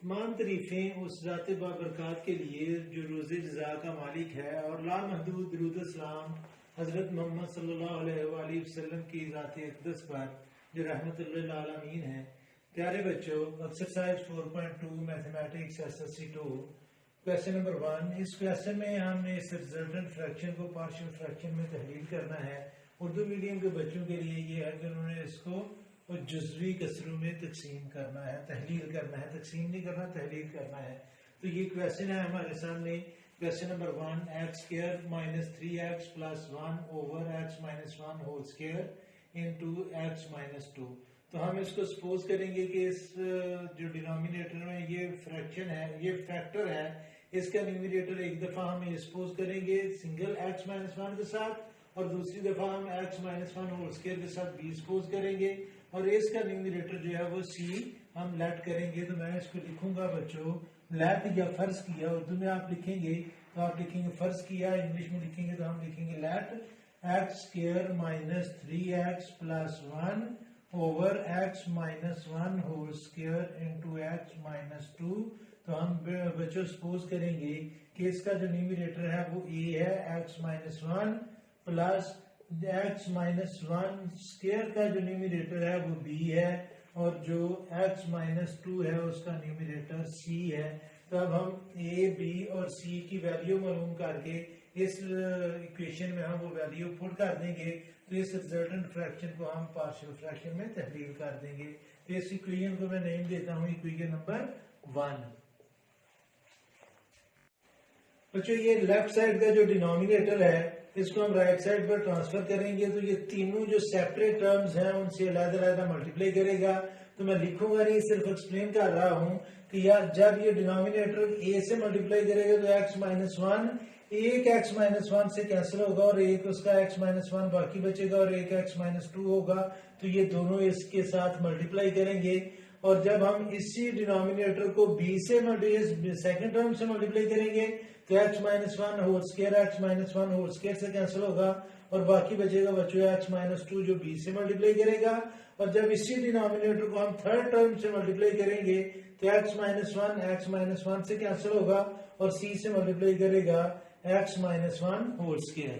तमाम तारीफें उस ज़ात बाबरकत के लिए जो रोज़े जज़ा का मालिक है और लामहदूद दुरूद सलाम हज़रत मोहम्मद सल्लल्लाहु अलैहि वसल्लम की ज़ात अक़दस पर जो रहमतुल लिल आलमीन है। प्यारे बच्चों, exercise 4.2 mathematics SSC 2 question number 1। इस क्वेश्चन में हमने इस रिजल्टेंट फ्रैक्शन को पार्शियल फ्रैक्शन में तहलील करना है। उर्दू मीडियम के बच्चों के लिए ये है कि उन्होंने इसको और जुज़वी कसरों में तकसीम करना है, तहलील करना है, तकसीम नहीं करना, तहलील करना है। तो ये क्वेश्चन है हमारे सामने। Question number 1, x square minus 3x plus 1 over x minus 1 whole square into x minus 2। तो हम इसको सपोज करेंगे कि इस जो डिनोमिनेटर में ये फ्रैक्शन है, ये फैक्टर है, इसका न्यूमरेटर एक दफा हम सपोज करेंगे सिंगल x माइनस 1 के साथ और दूसरी दफा हम x माइनस 1 होल स्क्वायर के साथ b सपोज करेंगे और इसका न्यूमरेटर जो है वो c हम लेट करेंगे। तो मैं इसको लिखूंगा बच्चों, लेट या फर्ज किया। उर्दू में आप लिखेंगे तो आप लिखेंगे फर्ज किया, इंग्लिश में लिखेंगे तो हम लिखेंगे let x square minus 3x plus 1 over x minus 1 whole square into x minus 2। तो हम बच्चों सपोज करेंगे कि इसका जो न्यूमरेटर है वो a है, x minus 1 plus x minus 1 square का जो न्यूमरेटर है वो b है और जो x माइनस 2 है उसका न्यूमरेटर c है। तो अब हम a, b और c की वैल्यू मालूम करके इस इक्वेशन में हम वो वैल्यू पुट कर देंगे। तो इस रिजल्टेंट फ्रैक्शन को हम पार्शियल फ्रैक्शन में तब्दील कर देंगे। तो इस इक्वेशन को मैं नेम देता हूँ इक्वेशन नंबर 1। बच्चों ये लेफ्ट साइड का जो डिनोमिनेटर है इसको हम राइट साइड पर ट्रांसफर करेंगे। तो ये तीनों जो सेपरेट टर्म्स हैं उनसे अलग-अलग मल्टीप्लाई करेगा। तो मैं लिखूंगा नहीं, सिर्फ एक्सप्लेन कर रहा हूं कि यार जब ये डिनोमिनेटर a से मल्टीप्लाई करेगा तो x माइनस 1 एक x माइनस 1 से कैंसिल होगा और एक उसका x माइनस 1 बाकी बचेगा और एक x माइनस 2 होगा। तो ये दोनों इसके साथ मल्टीप्लाई करेंगे और जब हम इसी डिनोमिनेटर को b से सेकंड टर्म से मल्टीप्लाई करेंगे तो x minus 1 whole square x minus 1 whole square से कैंसिल होगा और बाकी बचेगा बच्चों x माइनस 2 जो b से मल्टीप्लाई करेगा। और जब इसी डिनोमिनेटर को हम थर्ड टर्म से मल्टीप्लाई करेंगे तो x माइनस 1 से कैंसिल होगा और c से मल्टीप्लाई करेगा x minus 1 whole square.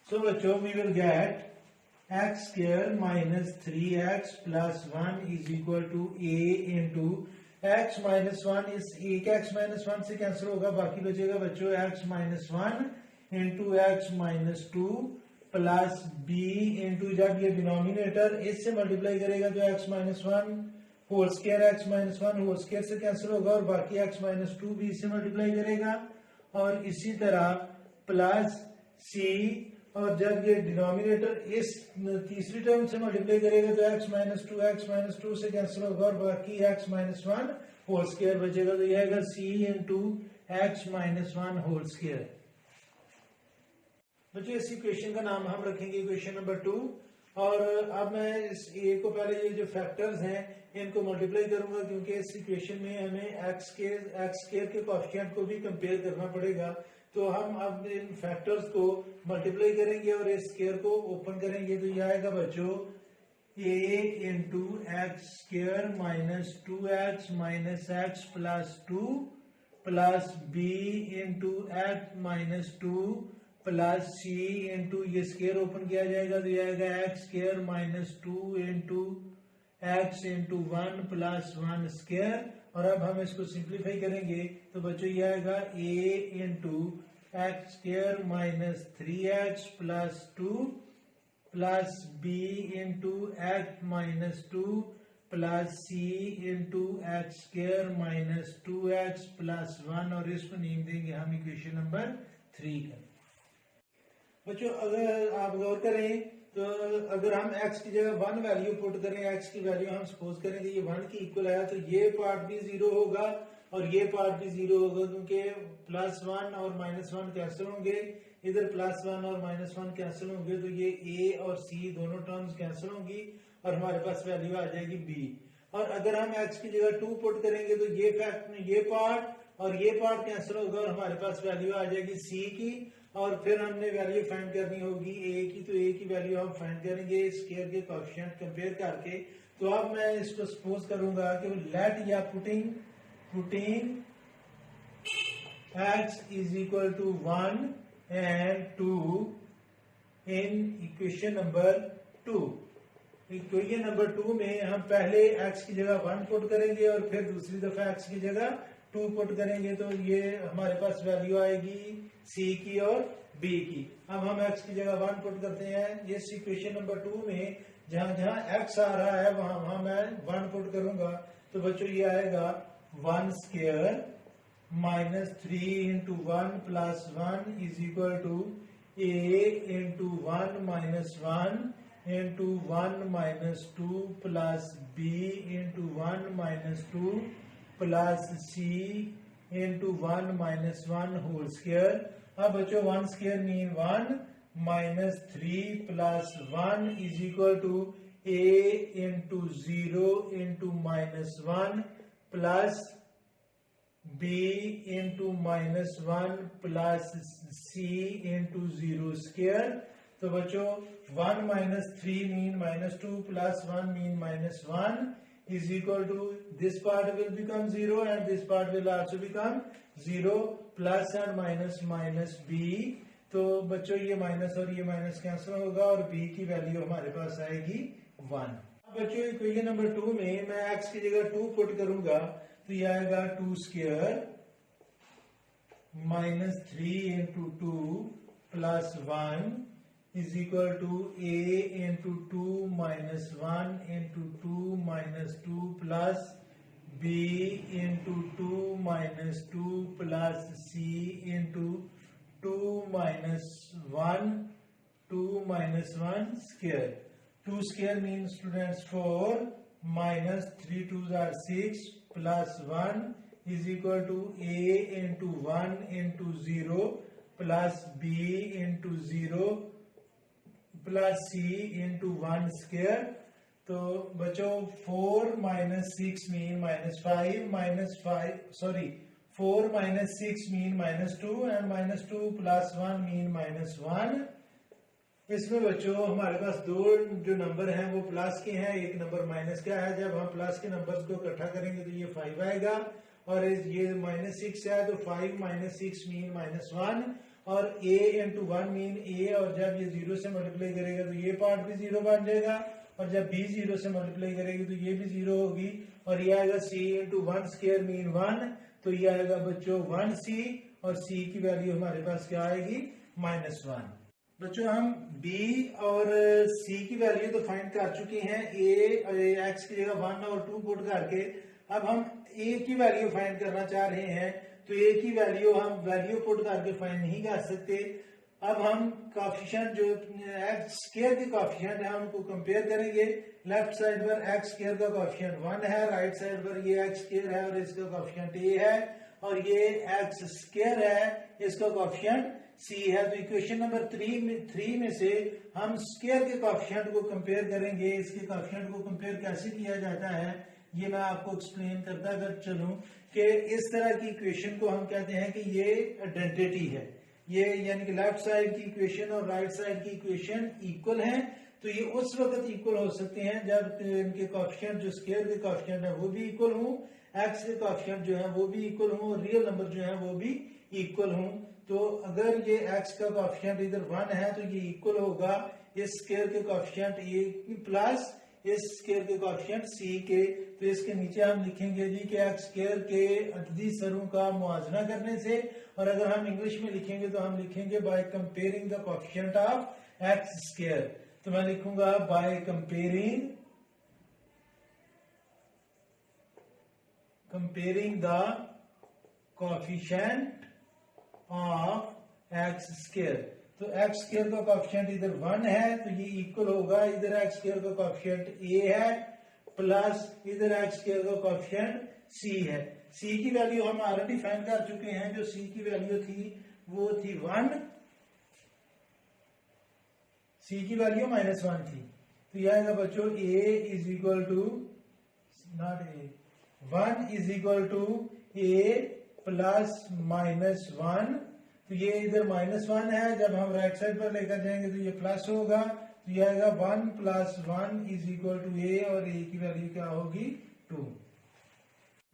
So बच्चों we will get x square minus 3x plus 1 is equal to a into x minus 1 इस एक x माइनस 1 से कैंसिल होगा, बाकी बचेगा बच्चों x minus 1 into x minus 2 plus b into जब ये डिनोमिनेटर इससे मल्टीप्लाई करेगा तो x minus 1 whole square x minus 1 whole square से कैंसिल होगा और बाकी x माइनस 2 b से मल्टीप्लाई करेगा और इसी तरह प्लस c और जब ये डिनोमिनेटर इस तीसरी टर्म से मल्टीप्लाई करेगा तो x माइनस 2 से कैंसिल होगा और बाकी x माइनस 1 होल स्क्वायर बचेगा। तो यह अगर c into x minus 1 whole square. बच्चों इस इक्वेशन का नाम हम रखेंगे इक्वेशन नंबर 2। और अब मैं इस a को पहले ये जो फैक्टर्स हैं इनको मल्टीप्लाई करूंगा क्योंकि इस इक्वेशन में हमें x स्क्वायर के कोएफिशिएंट को भी कंपेयर करना पड़ेगा। तो हम अब इन फैक्टर्स को मल्टीप्लाई करेंगे और इस स्क्वायर को ओपन करेंगे। तो यह आएगा बच्चों a into x square minus 2x minus x plus 2 plus b into x minus 2 plus c into ये स्क्वायर ओपन किया जाएगा तो यह आएगा x square minus 2 into x into 1 plus 1 square. और अब हम इसको सिंप्लीफाई करेंगे तो बच्चों ये आएगा a into x square minus 3x plus 2 plus b into x minus 2 plus c into x square minus 2x plus 1 और इसको नेम देंगे हम इक्वेशन नंबर 3 का। बच्चों अगर आप गौर करें तो अगर हम x की जगह 1 वैल्यू पुट करें, x की वैल्यू हम सपोज करें कि ये 1 की इक्वल आया तो ये पार्ट भी 0 होगा और ये पार्ट भी 0 होगा क्योंकि प्लस 1 और माइनस 1 कैंसिल होंगे, इधर प्लस 1 और माइनस 1 कैंसिल होंगे तो ये a और c दोनों टर्म्स कैंसिल होंगी और हमारे पास वैल्यू आ जाएगी b। और अगर हम x की जगह 2 पुट करेंगे तो ये पार्ट और ये पार्ट कैंसिल होगा और हमारे पास वैल्यू आ जाएगी c की और फिर हमने वैल्यू फाइंड करनी होगी a की। तो a की वैल्यू हम फाइंड करेंगे स्क्वायर के कोएफिशिएंट कंपेयर करके। तो अब मैं इसको सपोज करूंगा कि लेट या putting putting x is equal to 1 and 2 in equation number 2। Equation number 2 में हम पहले x की जगह 1 पुट करेंगे और फिर दूसरी दफा x की जगह 2 पुट करेंगे, तो ये हमारे पास वैल्यू आएगी c की और b की। अब हम x की जगह 1 पुट करते हैं। इस इक्वेशन नंबर 2 में जहां जहां x आ रहा है वहां मैं 1 पुट करूंगा, तो बच्चों ये आएगा 1 square minus 3 into 1 plus 1 is equal to a into 1 minus 1 into 1 minus 2 plus b into 1 minus 2 plus c into 1 minus 1 whole square. अब बच्चों 1 square mean 1 minus 3 plus 1 is equal to a into 0 into minus 1 plus b into minus 1 plus c into 0 square. तो बच्चों 1 minus 3 mean minus 2 plus 1 mean minus 1 is equal to this part will become 0 and this part will also become 0 plus and minus minus b। तो बच्चों ये minus और ये minus cancel होगा और b की वैल्यू हमारे पास आएगी 1। अब बच्चों इक्वेशन नंबर 2 में मैं x की जगह 2 पुट करूंगा, तो ये आएगा 2 square minus 3 into 2 plus 1 is equal to a into 2 minus 1 into 2 minus 2 plus b into 2 minus 2 plus c into 2 minus 1 2 minus 1 square। 2 square means students 4 minus 3 2s are 6 plus 1 is equal to a into 1 into 0 plus b into 0 plus c into 1 square. तो बच्चों 4 minus 6 mean minus 5 minus 5 sorry 4 minus 6 mean minus 2 and minus 2 plus 1 mean minus 1। इसमें बच्चों हमारे पास दो जो number हैं वो plus के हैं, एक नंबर माइनस का है। जब हम प्लस के नंबर्स को इकट्ठा करेंगे तो ये 5 आएगा और ये माइनस 6 है, तो 5 माइनस 6 मीन माइनस 1 और a इंटू 1 मीन a, और जब ये 0 से मल्टीप्लाई करेगा तो ये पार्ट भी 0 बन जाएगा और जब b 0 से मल्टीप्लाई करेगी तो ये भी 0 होगी और ये आएगा c इंटू 1 स्क्वायर मीन 1, तो ये आएगा बच्चों 1c और c की वैल्यू हमारे पास क्या आएगी माइनस 1। बच्चों हम b और c की वैल्यू तो फाइंड कर चुके हैं a x की जगह 1 और 2 पुट करके। अब हम a की वैल्यू फाइंड करना चाह रहे हैं, तो a की वैल्यू हम वैल्यू पुट करके फाइंड नहीं कर सकते। अब हम कोएफिशिएंट जो x स्क्वायर के कोएफिशिएंट है उनको कंपेयर करेंगे। लेफ्ट साइड पर x स्क्वायर का कोएफिशिएंट 1 है, राइट साइड पर ये x स्क्वायर है और इसका कोएफिशिएंट a है और ये x स्क्वायर है, इसका कोएफिशिएंट c है। तो इक्वेशन नंबर 3 में से हम स्क्वायर के कोएफिशिएंट को कंपेयर करेंगे। इसके कोएफिशिएंट को कंपेयर कैसे किया जाता है ये मैं आपको एक्सप्लेन करता अगर चलूं कि इस तरह की इक्वेशन को हम कहते हैं कि ये आइडेंटिटी है, ये यानी कि लेफ्ट साइड की इक्वेशन और राइट साइड की इक्वेशन इक्वल हैं। तो ये उस वक्त इक्वल हो सकते हैं जब इनके कोएफिशिएंट जो स्क्वायर के कोएफिशिएंट है वो भी इक्वल हों, एक्स के कोएफिशिएंट जो है वो भी इक्वल हों और रियल नंबर जो है वो भी इक्वल हों। तो अगर ये एक्स का कोएफिशिएंट इधर 1 है तो ये इक्वल होगा इस स्क्वायर के कोएफिशिएंट a प्लस इस स्क्वायर के कोएफिशिएंट c के। तो इसके नीचे हम लिखेंगे जी कि एक्स स्क्वायर के अददी सरों का मुआवजा करने से, और अगर हम इंग्लिश में लिखेंगे तो हम लिखेंगे by comparing the coefficient of x square. तो मैं लिखूंगा by comparing the coefficient of x square. तो एक्स स्क्वायर का कोएफिशिएंट इधर 1 है तो ये इक्वल होगा, इधर एक्स स्क्वायर का कोएफिशिएंट a है प्लस इधर एक्स स्क्वायर का कोएफिशिएंट c है। c की वैल्यू हम ऑलरेडी फाइंड कर चुके हैं, जो c की वैल्यू थी वो थी 1, c की वैल्यू -1 थी। तो यह आएगा बच्चों a is equal to not a 1 is equal to a plus -1। तो ये इधर -1 है, जब हम राइट साइड पर लेकर जाएंगे तो ये प्लस होगा, तो ये आएगा 1 + 1 इज इक्वल टू a और a की वैल्यू क्या होगी 2।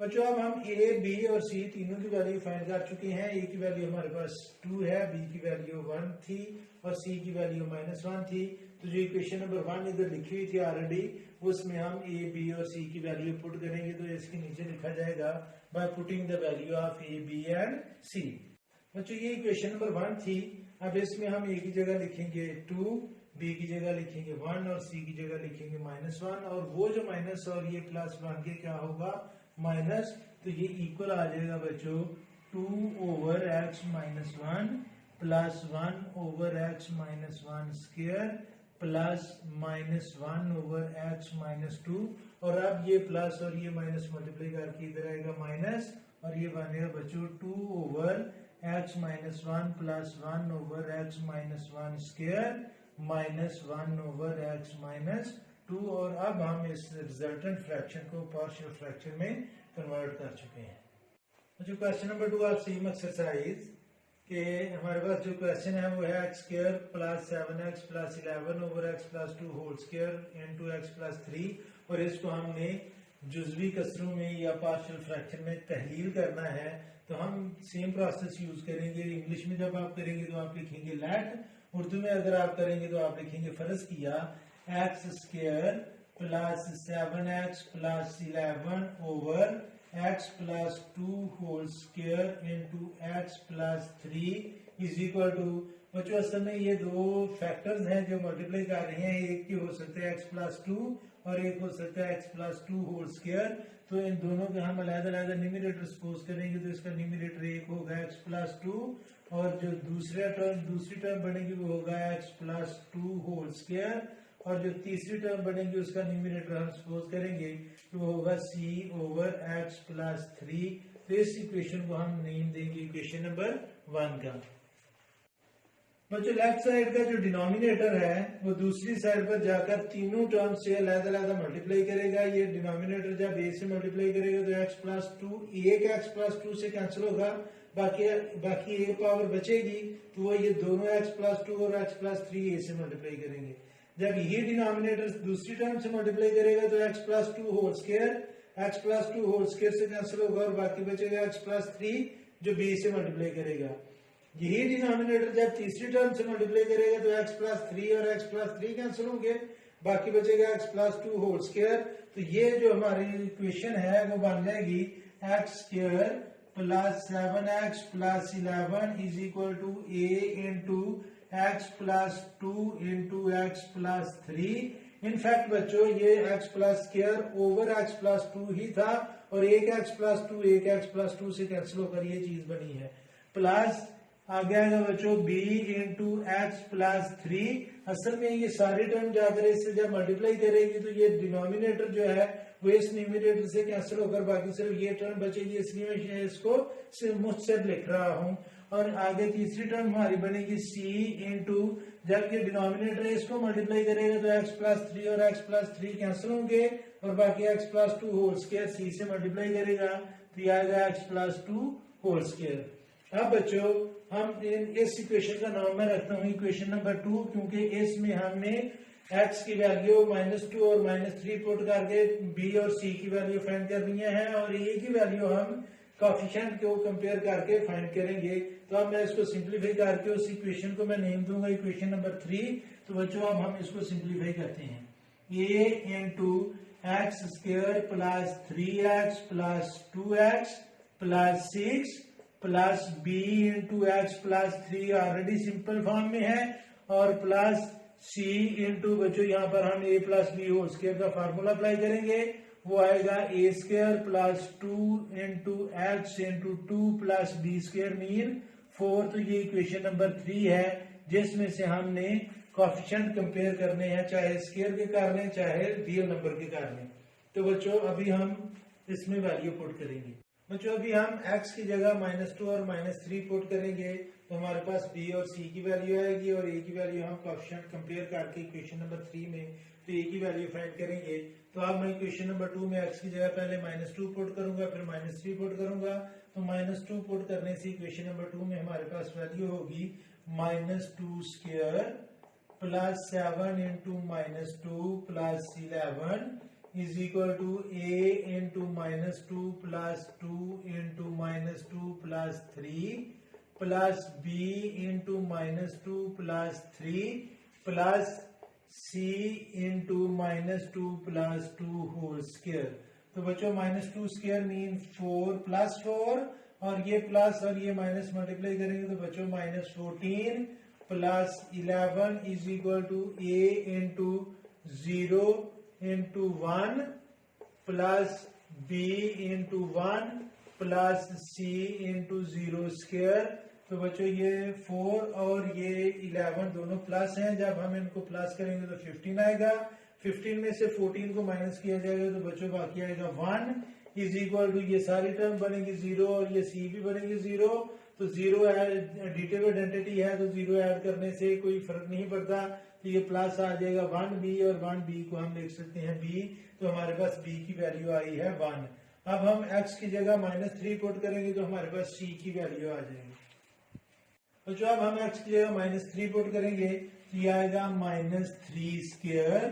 बच्चों अब हम ए बी और सी तीनों की वैल्यू फाइंड कर चुके हैं। ए की वैल्यू हमारे पास 2 है, बी की वैल्यू 1 थी और सी की वैल्यू -1 थी। तो जो इक्वेशन नंबर 1 इधर लिखी हुई थी ऑलरेडी, उसमें हम ए बी और सी की वैल्यू पुट करेंगे। तो इसके नीचे लिखा जाएगा by putting the value of A B and C. बच्चों ये इक्वेशन नंबर 1 थी। अब इसमें हम ए की जगह लिखेंगे 2, बी की जगह लिखेंगे 1 और सी की जगह लिखेंगे -1। और वो जो माइनस और ये प्लस बन के क्या होगा माइनस, तो ये इक्वल आ जाएगा बच्चों 2/x-1 plus 1/x-1 square plus -1/x-2। और अब ये प्लस और ये माइनस मल्टीप्लाई करके इधर आएगा माइनस और ये बनेगा बच्चों 2/x-1 plus 1/x-1 square minus 1/x-2। और अब हम इस रिजल्टेंट फ्रैक्शन को पार्शियल फ्रैक्शन में कन्वर्ट कर चुके हैं। जो क्वेश्चन नंबर 2 आप सेम एक्सरसाइज के हमारे पास जो क्वेश्चन है वो है x² plus 7x plus 11/x plus 2 whole square into x plus 3। और इसको हमने जुज़वी कसरों में या पार्शियल फ्रैक्शन में तहलील करना है। तो हम सेम प्रोसेस यूज करेंगे। इंग्लिश में जब आप करेंगे तो आप लिखेंगे लेट, उर्दू में अगर आप करेंगे तो आप लिखेंगे फर्ज किया x² plus 7x plus 11/x plus 2 whole square into x plus 3 is equal to. बच्चों असल में ये दो फैक्टर्स हैं जो मल्टीप्लाई कर रहे हैं। एक की हो सकता है x प्लस 2 और एक हो सकता है x प्लस 2 होल स्क्वायर। तो इन दोनों के हम अलग-अलग न्यूमरेटर सपोज करेंगे तो इसका न्यूमरेटर एक होगा x प्लस 2 और जो दूसरी टर्म बनेगी वो होगा x प्लस 2 होल स्क्वायर। और जो तीसरी टर्म बनेगी उसका न्यूमरेटर हम सपोज करेंगे तो वो होगा c/x प्लस 3। तो इस इक्वेशन को हम नेम देंगे इक्वेशन नंबर 1 का। बच्चों लेफ्ट साइड का जो डिनोमिनेटर है वो दूसरी साइड पर जाकर तीनों टर्म से अलग-अलग मल्टीप्लाई करेगा। ये डिनोमिनेटर जब a से मल्टीप्लाई करेगा तो x प्लस 2 एक x प्लस 2 से कैंसिल होगा, बाकी एक पावर बचेगी तो वो ये दोनों x प्लस 2 और x प्लस 3 a से मल्टीप्लाई करेंगे। जब ये डिनोमिनेटर दूसरी टर्म से मल्टीप्लाई करेगा तो x प्लस 2 होल स्क्वायर से कैंसिल होगा और बाकी बचेगा x प्लस 3 जो b से मल्टीप्लाई करेगा। यही डिनोमिनेटर जब तीसरी टर्म से मल्टीप्लाई करेगा तो x प्लस 3 और x प्लस 3 कैंसिल होंगे, बाकी बचेगा x प्लस 2 होल स्क्वायर। तो ये जो हमारी इक्वेशन है वो बन जाएगी x² plus 7x plus 11 is equal to a into x plus 2 into x plus 3। In fact बच्चों ये x plus square over x plus 2 ही था और एक x प्लस 2 एक x प्लस 2 से कैंसिल होकर ये चीज बनी है। प्लस आगे आएगा बच्चों b इंटू x प्लस 3। असल में ये सारी टर्म जाकर इससे जब मल्टीप्लाई करेगी तो ये डिनोमिनेटर जो है वो इस न्यूमरेटर से कैंसिल होकर बाकी सिर्फ ये टर्म बचेगी, इसलिए मैं इसको सिर्फ मुझसे लिख रहा हूँ। और आगे तीसरी टर्म हमारी बनेगी c इंटू, जब ये डिनोमिनेटर है इसको मल्टीप्लाई करेगा तो x प्लस 3 और x प्लस 3 कैंसिल होंगे और बाकी x plus 2 whole square c से मल्टीप्लाई करेगा तो ये आएगा x प्लस 2 होल स्क्वायर। अब बच्चों हम इस इक्वेशन का नाम मैं रखता हूँ इक्वेशन नंबर 2, क्योंकि इसमें हमने x की वैल्यू -2 और -3 पुट करके b और c की वैल्यू फाइंड करनी है और a की वैल्यू हम कोएफिशिएंट को कंपेयर करके फाइंड करेंगे। तो अब मैं इसको सिंपलीफाई करके उस इक्वेशन को मैं नेम दूंगा इक्वेशन नंबर 3। तो बच्चों अब हम इसको सिंपलीफाई करते हैं। a into x² plus 3x plus 2x plus 6 plus b into x plus 3 already simple form में है और प्लस c इंटू बच्चों यहाँ पर हम a plus b whole square का फार्मूला अप्लाई करेंगे, वो आएगा a² plus 2 into x into 2 plus b² mean 4। तो ये इक्वेशन नंबर 3 है जिसमें से हमने कोएफिशिएंट कंपेयर करने हैं, चाहे स्क्वायर के कर लें चाहे रियल नंबर के कर लें। तो बच्चों अभी हम इसमें वैल्यू पुट करेंगे। बच्चों अभी हम x की जगह -2 और -3 पुट करेंगे तो हमारे पास b और c की वैल्यू आएगी और a की वैल्यू हम कोएफिशिएंट कंपेयर करके इक्वेशन नंबर 3 में तो a की वैल्यू फाइंड करेंगे। तो अब मैं इक्वेशन नंबर 2 में x की जगह पहले -2 पुट करूंगा फिर -3 पुट करूंगा। तो -2 पुट करने से इक्वेशन नंबर 2 में हमारे पास वैल्यू होगी -2² plus 7 into -2 plus 11 is equal to a into minus 2 plus 2 into minus 2 plus 3 plus b into minus 2 plus 3 plus c into minus 2 plus 2 whole square। तो बच्चों माइनस 2 स्क्वायर मीन 4 प्लस 4 और ये plus और ये minus multiply करेंगे तो बच्चों minus 14 plus 11 is equal to a into 0 into 1 plus b into 1 plus c into 0 square. तो बच्चों ये 4 और ये 11 दोनों प्लस हैं, जब हम इनको प्लस करेंगे तो 15 आएगा, 15 में से 14 को माइनस किया जाएगा तो बच्चों बाकी आएगा 1 इज इक्वल टू ये सारी टर्म बनेगी 0 और ये c भी बनेगी 0। तो 0 एडिटिव आइडेंटिटी है तो 0 ऐड करने से कोई फर्क नहीं पड़ता, तो ये प्लस आ जाएगा 1b और 1b को हम लिख सकते हैं b। तो हमारे पास b की वैल्यू आई है 1। अब हम x की जगह -3 पुट करेंगे तो हमारे पास c की वैल्यू आ जाएगी। तो जो अब हम x की जगह -3 पुट करेंगे तो ये आएगा -3 square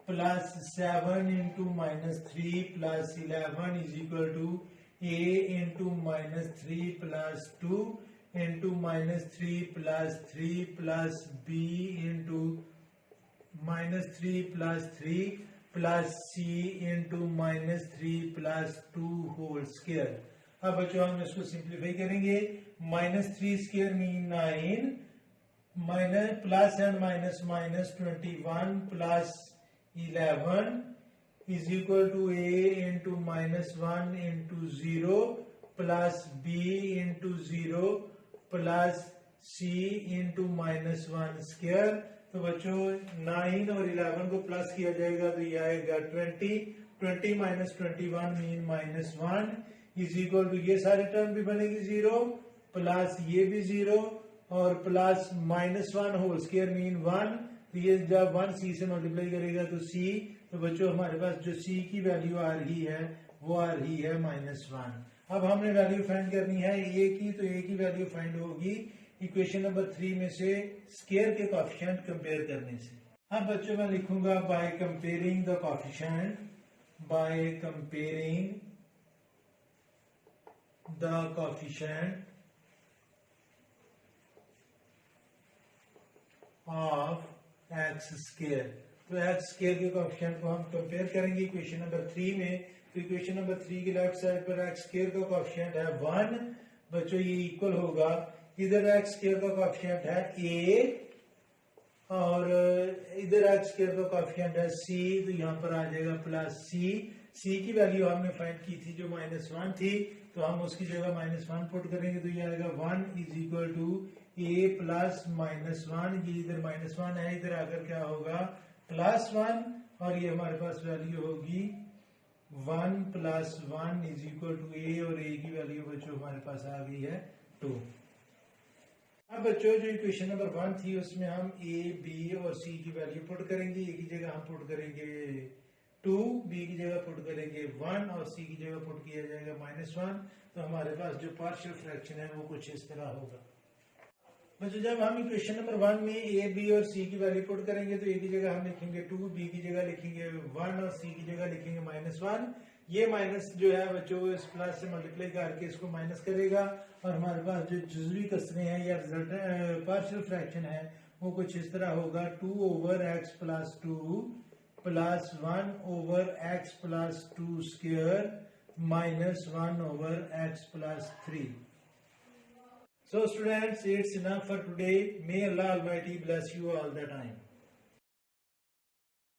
plus 7 into -3 plus 11 is equal to a into -3 plus 2 into -3 plus 3 plus b into -3 plus 3 plus c into -3 plus 2 whole square. अब बच्चों हम इसको सिंप्लीफाई करेंगे, -3 square mean 9 minus plus and minus minus 21 plus 11 is equal to a into -1 into 0 plus b into 0 plus c into -1 square. तो बच्चों 9 और 11 को plus किया जाएगा तो ये आएगा 20 minus 21 mean -1 is equal to ये सारी टर्म भी बनेगी 0 प्लस ये भी 0 और प्लस -1 होल स्क्वायर मीन 1। तो ये जब 1 c से मल्टीप्लाई करेगा तो c, तो बच्चों हमारे पास जो c की वैल्यू आ रही है वो आ रही है -1। अब हमने वैल्यू फाइंड करनी है a की, तो a की वैल्यू फाइंड होगी इक्वेशन नंबर 3 में से स्क्वायर के कोएफिशिएंट कंपेयर करने से। अब बच्चों मैं लिखूंगा by comparing the coefficient, by comparing the coefficient of x square. तो एक्स स्क्वायर के कोएफिशिएंट को हम कंपेयर करेंगे इक्वेशन नंबर 3 में। तो इक्वेशन नंबर 3 की लेफ्ट साइड पर एक्स स्क्वायर का कोएफिशिएंट है 1। बच्चों ये इक्वल होगा, इधर एक्स स्क्वायर का कोएफिशिएंट है a और इधर एक्स स्क्वायर का कोएफिशिएंट है c, तो यहाँ पर आ जाएगा प्लस c की वैल्यू हमने फाइंड की थी जो -1 थी, तो हम उसकी जगह -1 पुट करेंगे तो ये आएगा 1 is equal to a plus -1। ये इधर -1 है, इधर आकर क्या होगा +1 और ये हमारे पास वैल्यू होगी 1 plus 1 is equal to a और a की वैल्यू बच्चों हमारे पास आ गई है 2। अब बच्चों जो इक्वेशन नंबर 1 थी उसमें हम a, b और c की वैल्यू पुट करेंगे। a की जगह हम पुट करेंगे 2, b की जगह पुट करेंगे 1 और c की जगह पुट किया जाएगा -1। तो हमारे पास जो पार्शियल फ्रैक्शन है वो कुछ इस तरह होगा। बच्चों जब हम इक्वेशन नंबर 1 में a, b और c की वैल्यू पुट करेंगे तो a की जगह हम लिखेंगे 2, b की जगह लिखेंगे 1 और c की जगह लिखेंगे -1। ये माइनस जो है बच्चों इस प्लस से मल्टीप्लाई करके इसको माइनस करेगा और हमारे पास जो जुजवी कसरे हैं या रिजल्ट पार्शियल फ्रैक्शन है वो कुछ इस तरह होगा 2 over x plus 2 plus 1 over x plus 2 square minus 1 over x plus 3। So students, it's enough for today. May Allah Almighty bless you all the time.